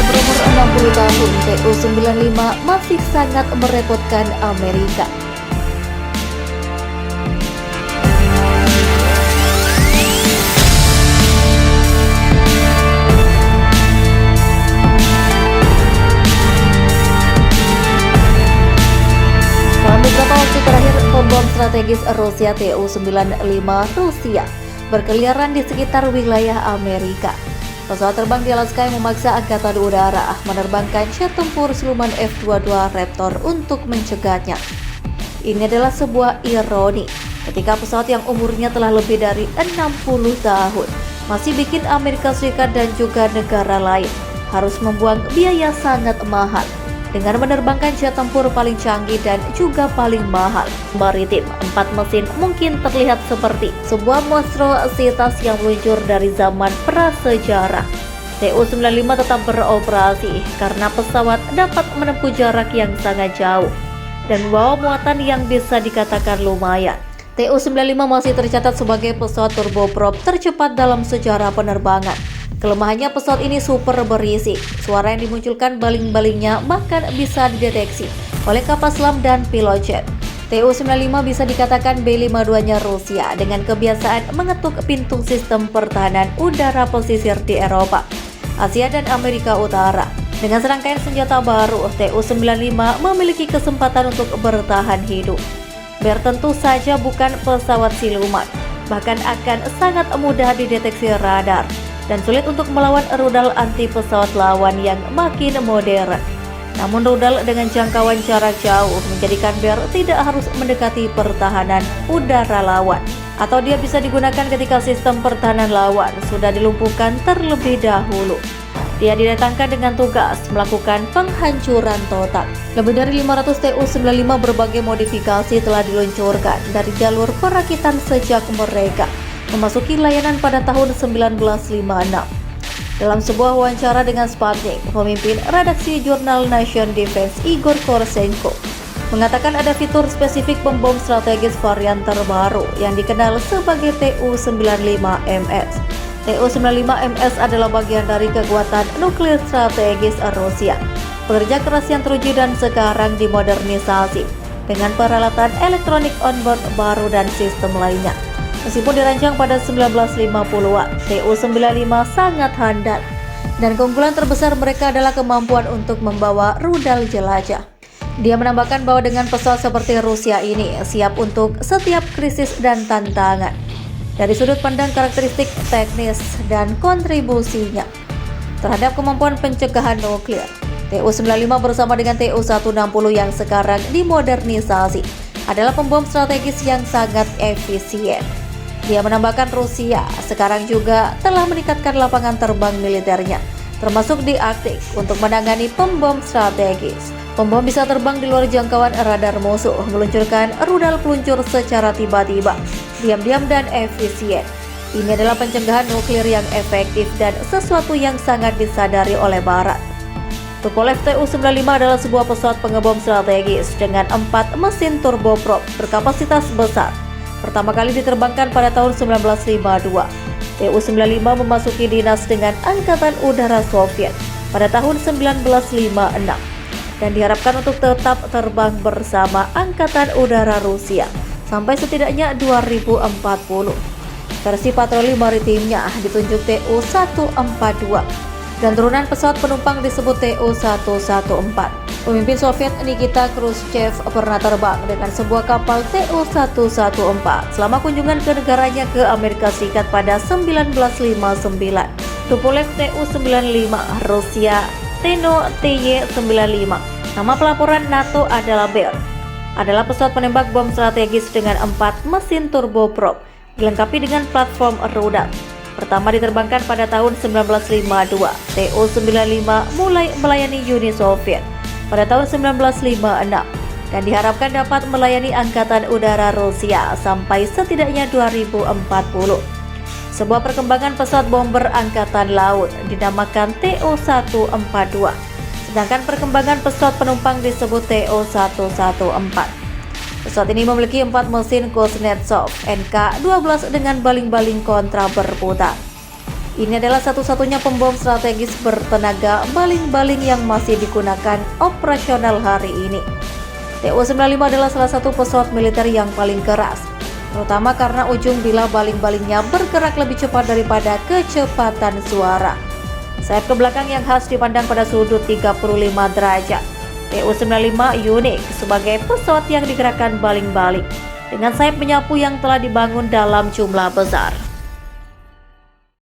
berumur 60 tahun, Tu-95 masih sangat merepotkan Amerika. Dalam beberapa waktu terakhir, pembom strategis Rusia Tu-95 Rusia berkeliaran di sekitar wilayah Amerika. Pesawat terbang di Alaska yang memaksa Angkatan Udara menerbangkan jet tempur siluman F-22 Raptor untuk mencegahnya. Ini adalah sebuah ironi ketika pesawat yang umurnya telah lebih dari 60 tahun masih bikin Amerika Serikat dan juga negara lain harus membuang biaya sangat mahal dengan menerbangkan jet tempur paling canggih dan juga paling mahal maritim. 4 mesin mungkin terlihat seperti sebuah monstruositas yang meluncur dari zaman prasejarah. Tu-95 tetap beroperasi karena pesawat dapat menempuh jarak yang sangat jauh dan membawa muatan yang bisa dikatakan lumayan. Tu-95 masih tercatat sebagai pesawat turboprop tercepat dalam sejarah penerbangan. Kelemahannya, pesawat ini super berisik. Suara yang dimunculkan baling-balingnya bahkan bisa dideteksi oleh kapal selam dan pilot jet. Tu-95 bisa dikatakan B-52-nya Rusia dengan kebiasaan mengetuk pintu sistem pertahanan udara pesisir di Eropa, Asia dan Amerika Utara. Dengan serangkaian senjata baru, Tu-95 memiliki kesempatan untuk bertahan hidup. Biar tentu saja bukan pesawat siluman, bahkan akan sangat mudah dideteksi radar dan sulit untuk melawan rudal anti pesawat lawan yang makin modern. Namun rudal dengan jangkauan jarak jauh menjadikan BER tidak harus mendekati pertahanan udara lawan, atau dia bisa digunakan ketika sistem pertahanan lawan sudah dilumpuhkan terlebih dahulu. Dia didatangkan dengan tugas melakukan penghancuran total. Lebih dari 500 Tu-95 berbagai modifikasi telah diluncurkan dari jalur perakitan sejak mereka memasuki layanan pada tahun 1956. Dalam sebuah wawancara dengan Sputnik, pemimpin redaksi jurnal Nation Defense Igor Korsenko mengatakan ada fitur spesifik pembom strategis varian terbaru yang dikenal sebagai Tu-95MS. Tu-95MS adalah bagian dari kekuatan nuklir strategis Rusia, pekerja keras yang teruji dan sekarang dimodernisasi dengan peralatan elektronik onboard baru dan sistem lainnya. Meskipun dirancang pada 1950-an, Tu-95 sangat handal dan keunggulan terbesar mereka adalah kemampuan untuk membawa rudal jelajah. Dia menambahkan bahwa dengan pesawat seperti Rusia ini siap untuk setiap krisis dan tantangan. Dari sudut pandang karakteristik teknis dan kontribusinya terhadap kemampuan pencegahan nuklir, Tu-95 bersama dengan Tu-160 yang sekarang dimodernisasi adalah pembom strategis yang sangat efisien. Dia menambahkan Rusia sekarang juga telah meningkatkan lapangan terbang militernya, termasuk di Arktik, untuk menangani pembom strategis. Pembom bisa terbang di luar jangkauan radar musuh, meluncurkan rudal peluncur secara tiba-tiba, diam-diam dan efisien. Ini adalah pencegahan nuklir yang efektif dan sesuatu yang sangat disadari oleh Barat. Tupolev Tu-95 adalah sebuah pesawat pengebom strategis dengan 4 mesin turboprop berkapasitas besar. Pertama kali diterbangkan pada tahun 1952, Tu-95 memasuki dinas dengan Angkatan Udara Soviet pada tahun 1956 dan diharapkan untuk tetap terbang bersama Angkatan Udara Rusia sampai setidaknya 2040. Versi patroli maritimnya ditunjuk Tu-142 dan turunan pesawat penumpang disebut Tu-114. Pemimpin Soviet Nikita Khrushchev pernah terbang dengan sebuah kapal Tu-114 selama kunjungan ke negaranya ke Amerika Serikat pada 1959. Tupolev Tu-95 Rusia Teno Ty-95. Nama pelaporan NATO adalah BER. Adalah pesawat penembak bom strategis dengan 4 mesin turboprop dilengkapi dengan platform rudal. Pertama diterbangkan pada tahun 1952, Tu-95 mulai melayani Uni Soviet pada tahun 1956 dan diharapkan dapat melayani Angkatan Udara Rusia sampai setidaknya 2040. Sebuah perkembangan pesawat bomber Angkatan Laut dinamakan Tu-142, sedangkan perkembangan pesawat penumpang disebut Tu-114. Pesawat ini memiliki 4 mesin Kuznetsov NK-12 dengan baling-baling kontra berputar. Ini adalah satu-satunya pembom strategis bertenaga baling-baling yang masih digunakan operasional hari ini. Tu-95 adalah salah satu pesawat militer yang paling keras, terutama karena ujung bila baling-balingnya bergerak lebih cepat daripada kecepatan suara. Sayap ke belakang yang khas dipandang pada sudut 35 derajat. Tu-95 unik sebagai pesawat yang digerakkan baling-baling dengan sayap menyapu yang telah dibangun dalam jumlah besar.